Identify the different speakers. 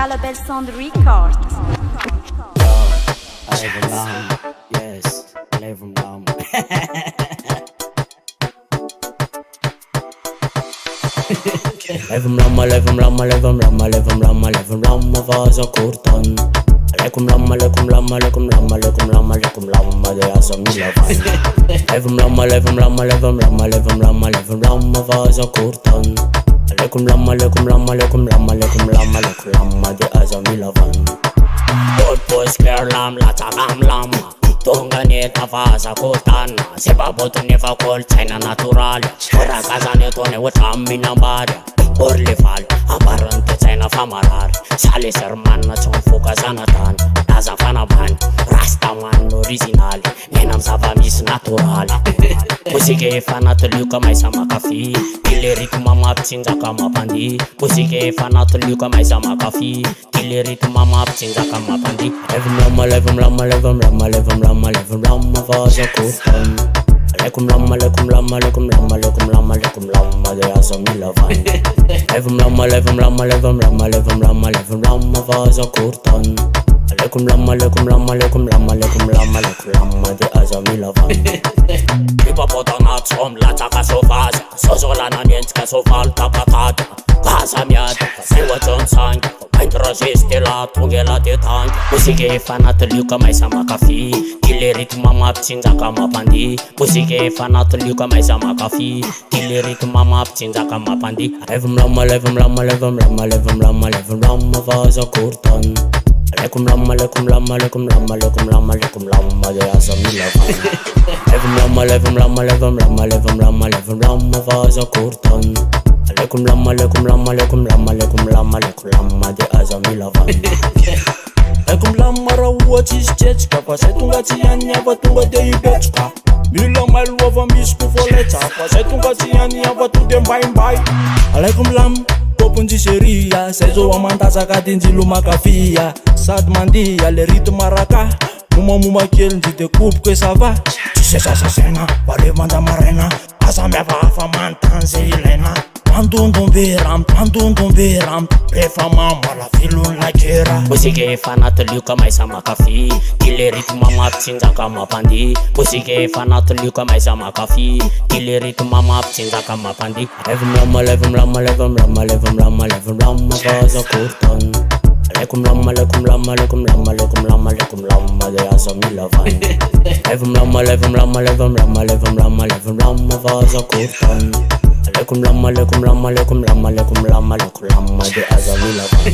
Speaker 1: PIKL Records.
Speaker 2: ALAIVO MILAMINA, yes, ALAIVO MILAMINA. ALAIVO MILAMINA, vaza curtan. Alaikum lama, de asa milavan. ALAIVO MILAMINA, vaza curtan. Alaikum lama, de asa milavan. Old boys clear lam, latakam lama. Tongane tavaza kotana. Seba botu nefa kol China naturalia. Ora kazane tone wata minambaria. Orleval, aparente China famarar. Sale sermana chon foka zanatan. Daza fanaban, rastaman original. Nenam savamis natural. Musique fanatoliuka mais amakafi. Ile ritmo maptinza kama pandi. Musique fanatoliuka mais amakafi. Ile ritmo maptinza kama pandi. ALAIVO MILAMINA, vaza curtan. Alaikum lama, de asa milavan. ALAIVO MILAMINA, vaza curtan. Alaikum lama, de asa milavan. Iba potanat som lataka sovaza. Sozolana nientka soval tapatata. Gaza miata, sewa chonsang. Resiste la tungela de tang. Musique fanatoliuka mais amakafi. Ile ritmo maptinza kama pandi. Musique fanatoliuka mais amakafi. Ile ritmo maptinza kama pandi. ALAIVO MILAMINA, vaza curtan. Alaikum lama, de asa milavan. ALAIVO MILAMINA, vaza curtan. Alaikum lama, de asa milavan.
Speaker 3: Alaikum lama rawa chischechka. Pasai tunga tiani ava tunga de ibechka. Mila mailu ava misku foleta. Pasai tunga tiani ava tu de mbai. Alaikum lam popunji seria. Sezo wa mantaza kadinji lumakafia. Sad mandia le ritmo maraka. Muma kiel de coupe que ça va. Tu sais ça sena, pare manda marena. Asa me va fa mantanze ilena. Pandun beram, prefa mama la filun la kera.
Speaker 2: Musique fanatoliuka mais amakafi. Ile ritmo maptinza kama pandi. Musique fanatoliuka mais amakafi. Ile ritmo maptinza kama pandi. ALAIVO MILAMINA, vaza curtan. Alaikum lama, de asa milavan. ALAIVO MILAMINA, vaza curtan. Alaikum lama, de asa milavan.